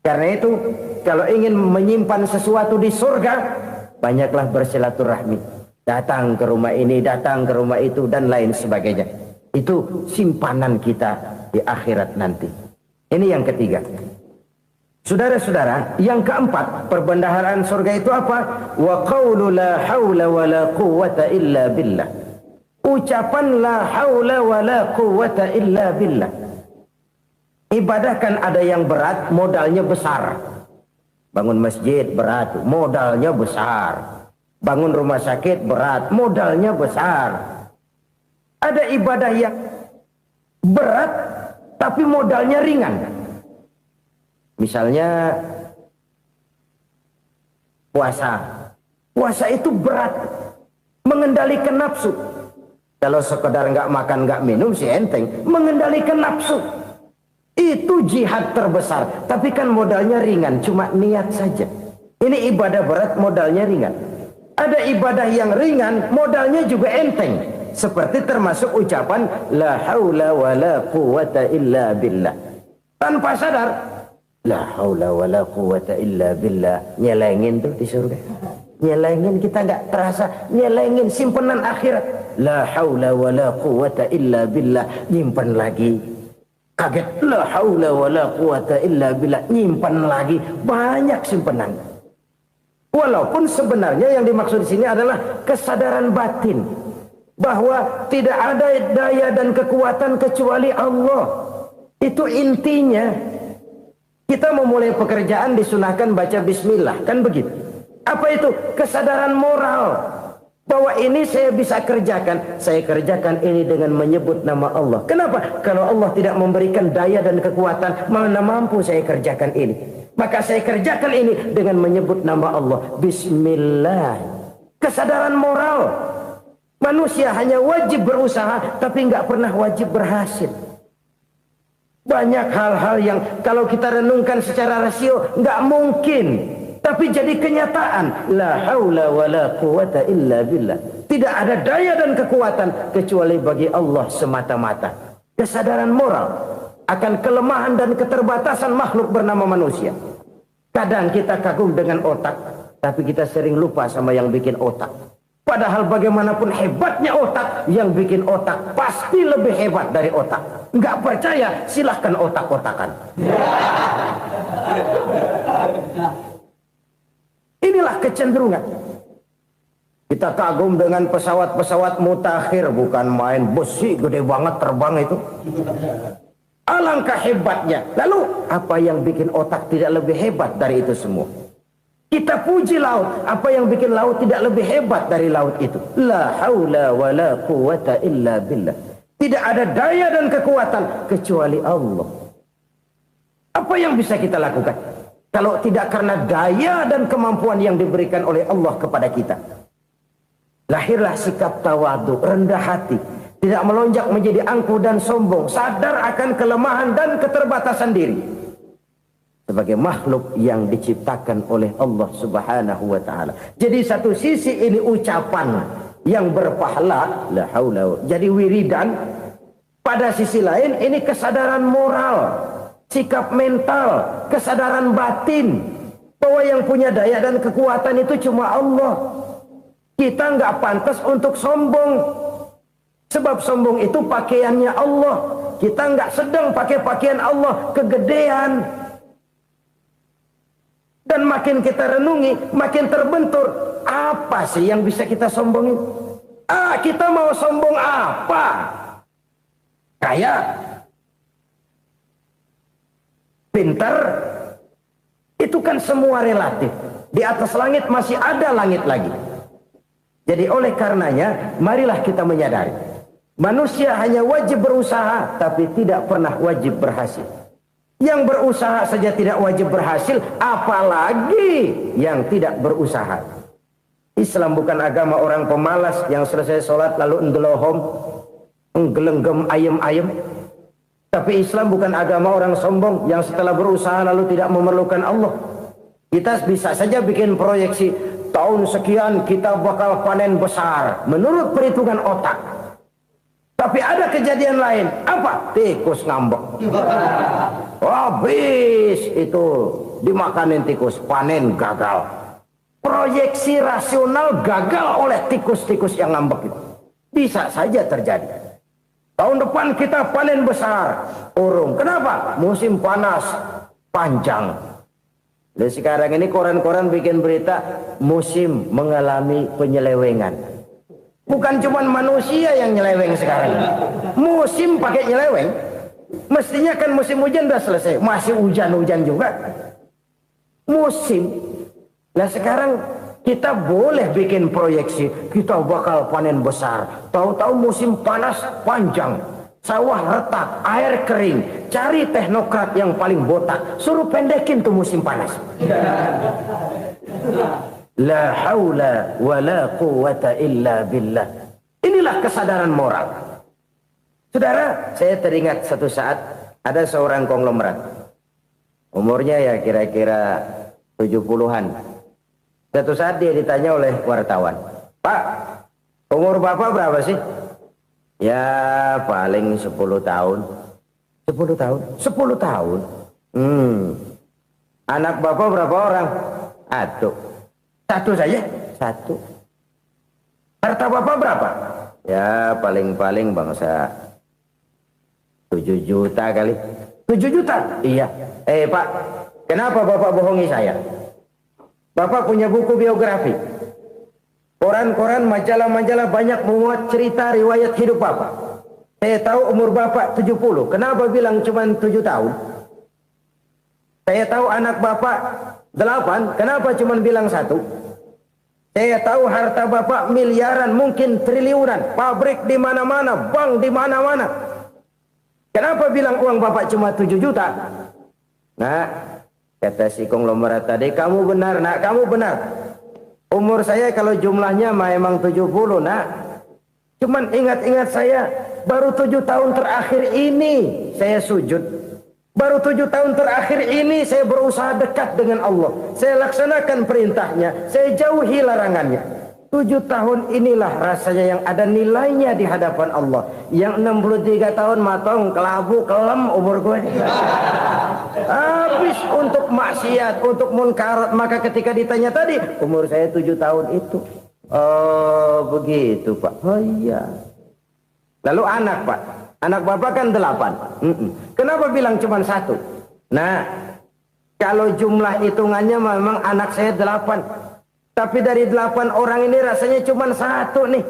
Karena itu, kalau ingin menyimpan sesuatu di surga, banyaklah bersilaturahmi. Datang ke rumah ini, datang ke rumah itu, dan lain sebagainya. Itu simpanan kita di akhirat nanti. Ini yang ketiga. Saudara-saudara, yang keempat, perbendaharaan surga itu apa? Wa qawlu la hawla wa la quwwata illa billah. Ucapan la haula wa la quwwata illa billah. Ibadah kan ada yang berat, modalnya besar. Bangun masjid berat, modalnya besar. Bangun rumah sakit berat, modalnya besar. Ada ibadah yang berat tapi modalnya ringan. Misalnya puasa. Puasa itu berat, mengendalikan nafsu. Kalau sekedar nggak makan nggak minum sih enteng, mengendalikan nafsu itu jihad terbesar. Tapi kan modalnya ringan, cuma niat saja. Ini ibadah berat, modalnya ringan. Ada ibadah yang ringan, modalnya juga enteng. Seperti termasuk ucapan la haula wa la quwwata illa billah. Tanpa sadar, la haula wa la quwwata illa billah, nyelengin tuh di surga. Nyelengin, kita nggak terasa nyelengin simpenan akhirat. La haula wa la quwwata illa billah, nyimpan lagi. Kaget, la haula wa la quwwata illa billah, nyimpan lagi. Banyak simpenan. Walaupun sebenarnya yang dimaksud di sini adalah kesadaran batin bahwa tidak ada daya dan kekuatan kecuali Allah. Itu intinya. Kita memulai pekerjaan disunahkan baca bismillah, kan begitu? Apa itu? Kesadaran moral bahwa ini saya bisa kerjakan. Saya kerjakan ini dengan menyebut nama Allah. Kenapa? Kalau Allah tidak memberikan daya dan kekuatan, mana mampu saya kerjakan ini. Maka saya kerjakan ini dengan menyebut nama Allah. Bismillah. Kesadaran moral. Manusia hanya wajib berusaha, tapi nggak pernah wajib berhasil. Banyak hal-hal yang kalau kita renungkan secara rasio nggak mungkin, tapi jadi kenyataan. La haula wa la quwwata illa billah. Tidak ada daya dan kekuatan kecuali bagi Allah semata-mata. Kesadaran moral akan kelemahan dan keterbatasan makhluk bernama manusia. Kadang kita kagum dengan otak, tapi kita sering lupa sama yang bikin otak. Padahal bagaimanapun hebatnya otak, yang bikin otak pasti lebih hebat dari otak. Nggak percaya, silahkan otak-otakan. Inilah kecenderungan. Kita kagum dengan pesawat-pesawat mutakhir, bukan main, besi gede banget terbang itu. Alangkah hebatnya. Lalu apa yang bikin otak tidak lebih hebat dari itu semua? Kita puji laut. Apa yang bikin laut tidak lebih hebat dari laut itu? La haula wa la quwata illa billah. Tidak ada daya dan kekuatan kecuali Allah. Apa yang bisa kita lakukan kalau tidak karena daya dan kemampuan yang diberikan oleh Allah kepada kita? Lahirlah sikap tawadu, rendah hati, tidak melonjak menjadi angkuh dan sombong, sadar akan kelemahan dan keterbatasan diri sebagai makhluk yang diciptakan oleh Allah Subhanahu wa taala. Jadi satu sisi ini ucapan yang berpahala, la haula, jadi wiridan. Pada sisi lain ini kesadaran moral, sikap mental, kesadaran batin bahwa yang punya daya dan kekuatan itu cuma Allah. Kita nggak pantas untuk sombong, sebab sombong itu pakaiannya Allah. Kita nggak sedang pakai pakaian Allah, kegedean. Dan makin kita renungi, makin terbentur. Apa sih yang bisa kita sombongin? Kita mau sombong apa? Kaya, pintar, itu kan semua relatif. Di atas langit masih ada langit lagi. Jadi oleh karenanya, marilah kita menyadari, manusia hanya wajib berusaha, tapi tidak pernah wajib berhasil. Yang berusaha saja tidak wajib berhasil, apalagi yang tidak berusaha. Islam bukan agama orang pemalas yang selesai sholat lalu ngelohom, nggelenggem ayem-ayem. Tapi Islam bukan agama orang sombong yang setelah berusaha lalu tidak memerlukan Allah. Kita bisa saja bikin proyeksi, tahun sekian kita bakal panen besar menurut perhitungan otak. Tapi ada kejadian lain. Apa? Tikus ngambek. Habis itu dimakanin tikus, panen gagal. Proyeksi rasional gagal oleh tikus-tikus yang ngambek itu. Bisa saja terjadi. Tahun depan kita panen besar, urung. Kenapa? Musim panas panjang. Dan sekarang ini koran-koran bikin berita musim mengalami penyelewengan. Bukan cuma manusia yang nyeleweng sekarang. Musim pakai nyeleweng. Mestinya kan musim hujan udah selesai, masih hujan-hujan juga. Musim. Nah sekarang kita boleh bikin proyeksi, kita bakal panen besar. Tahu-tahu musim panas panjang, sawah retak, air kering. Cari teknokrat yang paling botak, suruh pendekin tuh musim panas. La haula wa la quwata illa billah. Inilah kesadaran moral. Saudara, saya teringat satu saat ada seorang konglomerat. Umurnya ya kira-kira 70-an. Satu saat dia ditanya oleh wartawan, "Pak, umur Bapak berapa sih?" "Ya paling 10 tahun." 10 tahun? 10 tahun? Anak Bapak berapa orang? Satu. Satu saja? Satu. Harta Bapak berapa? Ya paling-paling bangsa 7 juta kali. 7 juta? Iya. Pak, kenapa Bapak bohongi saya? Bapak punya buku biografi. Koran-koran, majalah-majalah banyak memuat cerita riwayat hidup Bapak. Saya tahu umur Bapak 70. Kenapa bilang cuma 7 tahun? Saya tahu anak Bapak 8. Kenapa cuma bilang 1? Saya tahu harta Bapak miliaran, mungkin triliunan. Pabrik di mana-mana, bank di mana-mana. Kenapa bilang uang Bapak cuma 7 juta? Nah, kata si konglomerat tadi, kamu benar nak, kamu benar. Umur saya kalau jumlahnya memang 70 nak. Cuman ingat-ingat saya, baru 7 tahun terakhir ini saya sujud. Baru 7 tahun terakhir ini saya berusaha dekat dengan Allah. Saya laksanakan perintahnya, saya jauhi larangannya. 7 tahun inilah rasanya yang ada nilainya di hadapan Allah. Yang 63 tahun matong, kelabu, kelem umur gue. Habis untuk maksiat, untuk munkarat. Maka ketika ditanya tadi, umur saya 7 tahun itu. Oh begitu Pak. Oh iya. Lalu anak Pak. Anak Bapak kan 8. Kenapa bilang cuma 1? Nah, kalau jumlah hitungannya memang anak saya 8. Tapi dari 8 orang ini rasanya cuma 1 nih.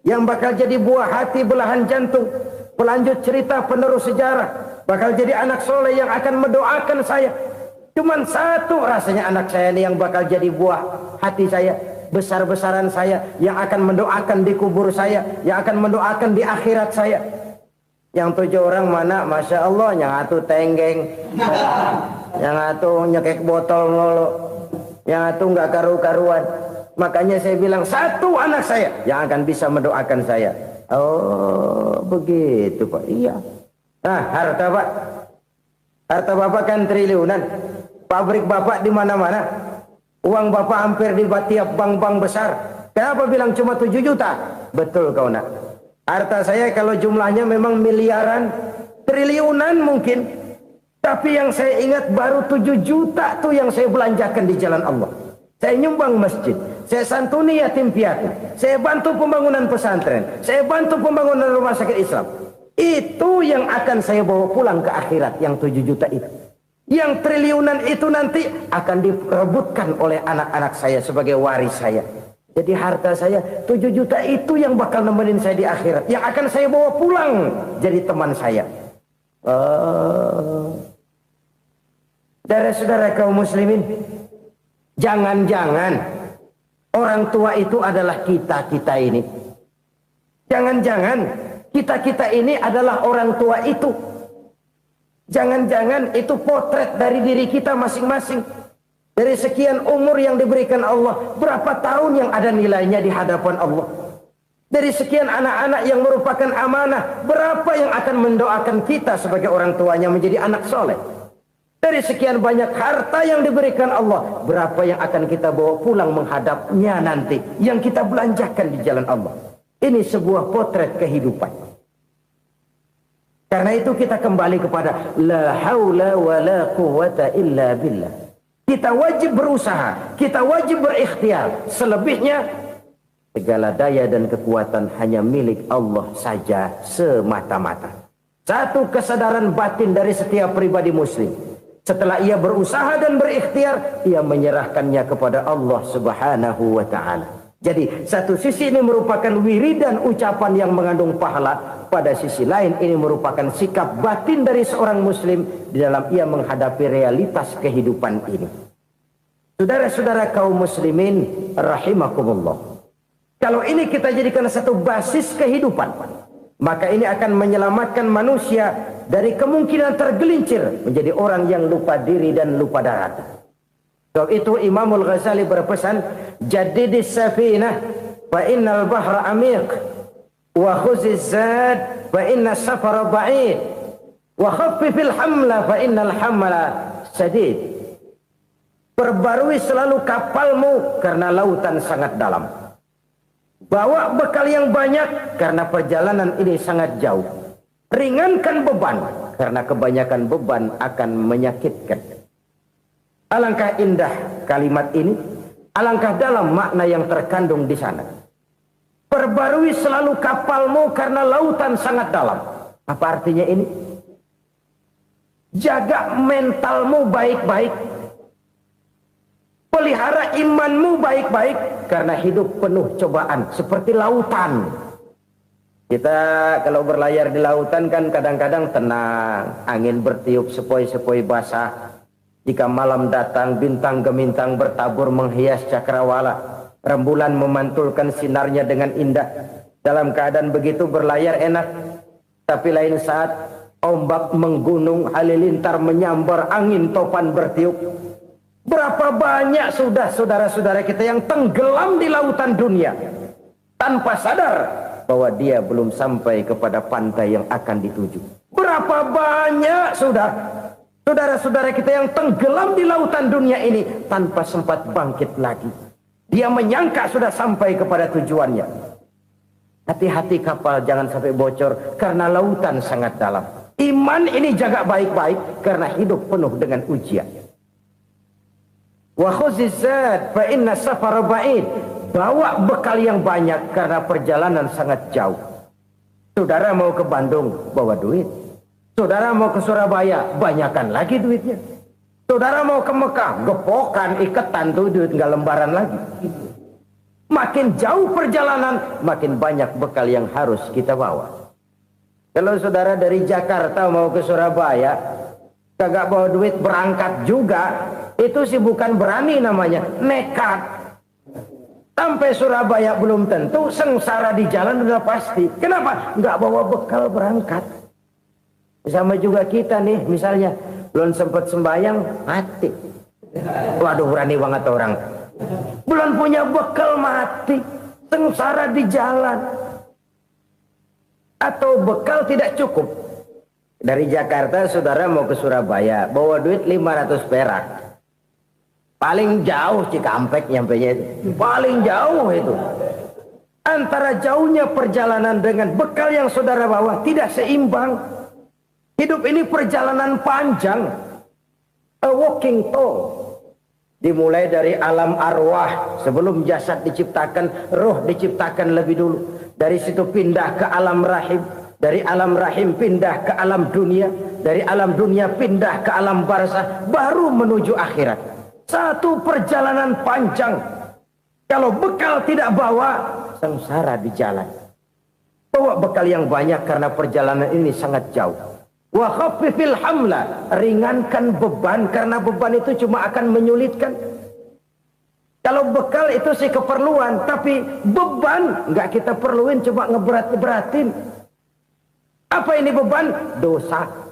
Yang bakal jadi buah hati, belahan jantung. Pelanjut cerita, penerus sejarah. Bakal jadi anak soleh yang akan mendoakan saya. Cuman 1 rasanya anak saya ini yang bakal jadi buah hati saya. Besar-besaran saya. Yang akan mendoakan di kubur saya. Yang akan mendoakan di akhirat saya. Yang 7 orang mana? Masya Allah. Yang 1 tenggeng. Yang 1 nyekek botol ngolo. Yang 1 nggak karu-karuan. Makanya saya bilang 1 anak saya yang akan bisa mendoakan saya. Oh begitu Pak. Iya. Nah harta Pak. Harta Bapak kan triliunan. Pabrik Bapak di mana-mana. Uang Bapak hampir di tiap bank-bank besar. Kenapa bilang cuma 7 juta? Betul kau nak. Harta saya kalau jumlahnya memang miliaran, triliunan mungkin. Tapi yang saya ingat baru 7 juta tuh yang saya belanjakan di jalan Allah. Saya nyumbang masjid. Saya santuni yatim piatu. Saya bantu pembangunan pesantren. Saya bantu pembangunan rumah sakit Islam. Itu yang akan saya bawa pulang ke akhirat, yang 7 juta itu. Yang triliunan itu nanti akan diperebutkan oleh anak-anak saya sebagai waris saya. Jadi harta saya 7 juta itu yang bakal nemenin saya di akhirat. Yang akan saya bawa pulang jadi teman saya. Saudara-saudara kaum muslimin, jangan-jangan orang tua itu adalah kita-kita ini. Jangan-jangan kita-kita ini adalah orang tua itu. Jangan-jangan itu potret dari diri kita masing-masing. Dari sekian umur yang diberikan Allah, berapa tahun yang ada nilainya di hadapan Allah. Dari sekian anak-anak yang merupakan amanah, berapa yang akan mendoakan kita sebagai orang tuanya menjadi anak soleh. Dari sekian banyak harta yang diberikan Allah, berapa yang akan kita bawa pulang menghadapnya nanti, yang kita belanjakan di jalan Allah. Ini sebuah potret kehidupan. Karena itu kita kembali kepada la haula wa la quwwata illa billah. Kita wajib berusaha, kita wajib berikhtiar. Selebihnya segala daya dan kekuatan hanya milik Allah saja semata-mata. Satu kesadaran batin dari setiap pribadi muslim. Setelah ia berusaha dan berikhtiar, ia menyerahkannya kepada Allah Subhanahu wa taala. Jadi satu sisi ini merupakan wiridan ucapan yang mengandung pahala. Pada sisi lain ini merupakan sikap batin dari seorang muslim di dalam ia menghadapi realitas kehidupan ini. Saudara-saudara kaum muslimin rahimakumullah. Kalau ini kita jadikan satu basis kehidupan, maka ini akan menyelamatkan manusia dari kemungkinan tergelincir menjadi orang yang lupa diri dan lupa darat. Sebab itu Imamul Ghazali berpesan, jadidis safinah fa innal bahra amiq. Wa khuziz zad fa inna safara ba'id wa khaffifil hamla fa innal hamla sadid. Perbarui selalu kapalmu karena lautan sangat dalam. Bawa bekal yang banyak karena perjalanan ini sangat jauh. Ringankan beban karena kebanyakan beban akan menyakitkan. Alangkah indah kalimat ini, alangkah dalam makna yang terkandung di sana. Perbarui selalu kapalmu karena lautan sangat dalam. Apa artinya ini? Jaga mentalmu baik-baik. Pelihara imanmu baik-baik. Karena hidup penuh cobaan. Seperti lautan. Kita kalau berlayar di lautan kan kadang-kadang tenang. Angin bertiup sepoi-sepoi basah. Jika malam datang bintang gemintang bertabur menghias cakrawala. Rembulan memantulkan sinarnya dengan indah. Dalam keadaan begitu berlayar enak. Tapi lain saat ombak menggunung, halilintar menyambar, angin topan bertiup. Berapa banyak sudah saudara-saudara kita yang tenggelam di lautan dunia. Tanpa sadar bahwa dia belum sampai kepada pantai yang akan dituju. Berapa banyak sudah saudara-saudara kita yang tenggelam di lautan dunia ini tanpa sempat bangkit lagi. Dia menyangka sudah sampai kepada tujuannya. Hati-hati kapal jangan sampai bocor karena lautan sangat dalam. Iman ini jaga baik-baik karena hidup penuh dengan ujian. Wa khuziz zad fa inna safara ba'id. bawa bekal yang banyak karena perjalanan sangat jauh. Saudara mau ke Bandung, bawa duit. Saudara mau ke Surabaya, banyakan lagi duitnya. Saudara mau ke Mekah, gepokan, iketan tuh duit, nggak lembaran lagi. Makin jauh perjalanan, makin banyak bekal yang harus kita bawa. Kalau saudara dari Jakarta mau ke Surabaya, kagak bawa duit berangkat juga, itu sih bukan berani namanya, nekat. Sampai Surabaya belum tentu, sengsara di jalan udah pasti. Kenapa? Nggak bawa bekal berangkat. Sama juga kita nih, misalnya belum sempat sembahyang, mati. Waduh, berani banget orang. Belum punya bekal, mati. Sengsara di jalan. Atau bekal tidak cukup. Dari Jakarta saudara mau ke Surabaya, bawa duit 500 perak. Paling jauh Cikampek nyampenya itu. Paling jauh itu. Antara jauhnya perjalanan dengan bekal yang saudara bawa tidak seimbang. Hidup ini perjalanan panjang. A walking tour. Dimulai dari alam arwah. Sebelum jasad diciptakan, roh diciptakan lebih dulu. Dari situ pindah ke alam rahim. Dari alam rahim pindah ke alam dunia. Dari alam dunia pindah ke alam barzah. Baru menuju akhirat. Satu perjalanan panjang. Kalau bekal tidak bawa, sengsara di jalan. Bawa bekal yang banyak karena perjalanan ini sangat jauh. Wa khaffifil hamla, ringankan beban karena beban itu cuma akan menyulitkan. Kalau bekal itu sih keperluan, tapi beban nggak kita perluin, coba ngeberat-beratin. Apa ini beban? Dosa.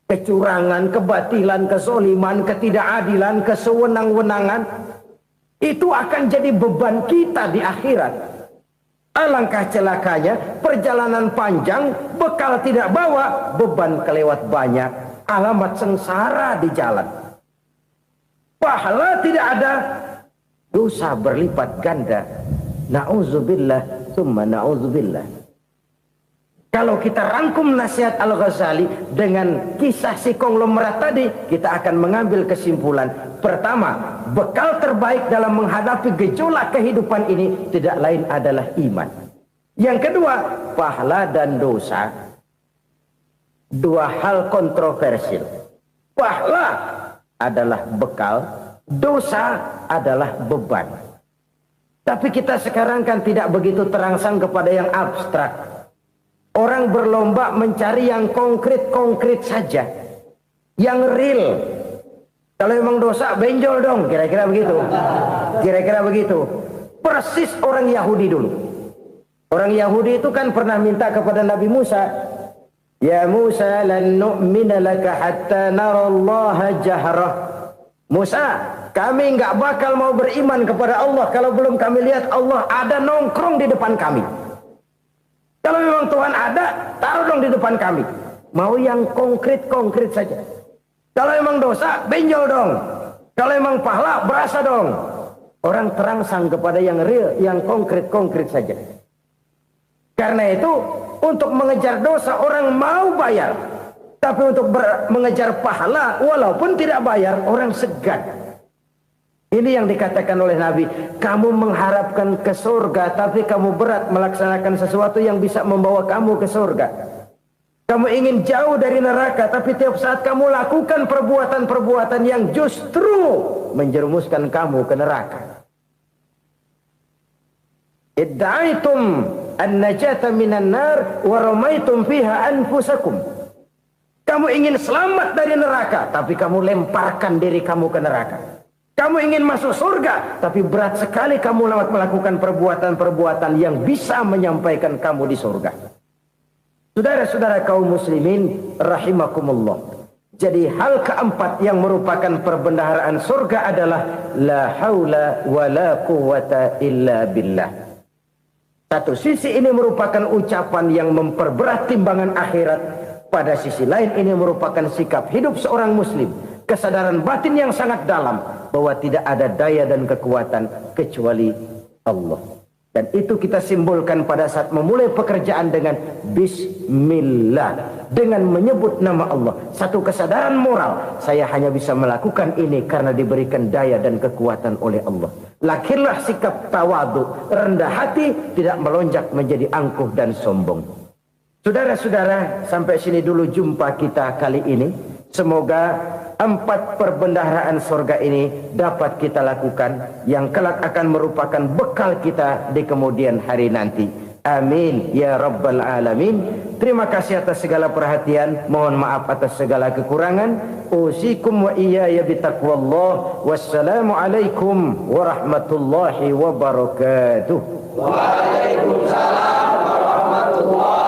Kecurangan, kebatilan, kesoliman, ketidakadilan, kesewenang-wenangan. Itu akan jadi beban kita di akhirat. Alangkah celakanya, perjalanan panjang, bekal tidak bawa, beban kelewat banyak. Alamat sengsara di jalan. Pahala tidak ada, dosa berlipat ganda. Na'udzubillah, summa na'udzubillah. Kalau kita rangkum nasihat Al-Ghazali dengan kisah si konglomerat tadi, kita akan mengambil kesimpulan. Pertama, bekal terbaik dalam menghadapi gejolak kehidupan ini tidak lain adalah iman. Yang kedua, pahala dan dosa. Dua hal kontroversial. Pahala adalah bekal, dosa adalah beban. Tapi kita sekarang kan tidak begitu terangsang kepada yang abstrak. Orang berlomba mencari yang konkret-konkret saja. Yang real. Kalau memang dosa, benjol dong. Kira-kira begitu. Kira-kira begitu. Persis orang Yahudi dulu. Orang Yahudi itu kan pernah minta kepada Nabi Musa. Ya Musa, lan nu'mina laka hatta narallaha jahrah. Musa, kami nggak bakal mau beriman kepada Allah kalau belum kami lihat Allah ada nongkrong di depan kami. Kalau memang Tuhan ada, taruh dong di depan kami. Mau yang konkret-konkret saja. Kalau memang dosa, benjol dong. Kalau memang pahala, berasa dong. Orang terangsang kepada yang real, yang konkret-konkret saja. Karena itu, untuk mengejar dosa, orang mau bayar. Tapi untuk mengejar pahala, walaupun tidak bayar, orang segan. Ini yang dikatakan oleh Nabi, kamu mengharapkan ke surga, tapi kamu berat melaksanakan sesuatu yang bisa membawa kamu ke surga. Kamu ingin jauh dari neraka, tapi tiap saat kamu lakukan perbuatan-perbuatan yang justru menjerumuskan kamu ke neraka. Idda'aitum an-najata minan nar wa ramaitum fiha anfusakum. Kamu ingin selamat dari neraka, tapi kamu lemparkan diri kamu ke neraka. Kamu ingin masuk surga, tapi berat sekali kamu melakukan perbuatan-perbuatan yang bisa menyampaikan kamu di surga. Saudara-saudara kaum muslimin, rahimakumullah. Jadi hal keempat yang merupakan perbendaharaan surga adalah la haula wa la quwwata illa billah. Satu sisi ini merupakan ucapan yang memperberat timbangan akhirat. Pada sisi lain ini merupakan sikap hidup seorang muslim. Kesadaran batin yang sangat dalam bahwa tidak ada daya dan kekuatan kecuali Allah. Dan itu kita simbolkan pada saat memulai pekerjaan dengan Bismillah. dengan menyebut nama Allah. Satu kesadaran moral, saya hanya bisa melakukan ini karena diberikan daya dan kekuatan oleh Allah. Lahirlah sikap tawadu, rendah hati, tidak melonjak menjadi angkuh dan sombong. Saudara-saudara, sampai sini dulu jumpa kita kali ini. Semoga 4 perbendaharaan surga ini dapat kita lakukan, yang kelak akan merupakan bekal kita di kemudian hari nanti. Amin ya rabbal alamin. Terima kasih atas segala perhatian, mohon maaf atas segala kekurangan. Usikum wa iyaya bitaqwallah. Wassalamu alaikum warahmatullahi wabarakatuh. Waalaikumsalam warahmatullahi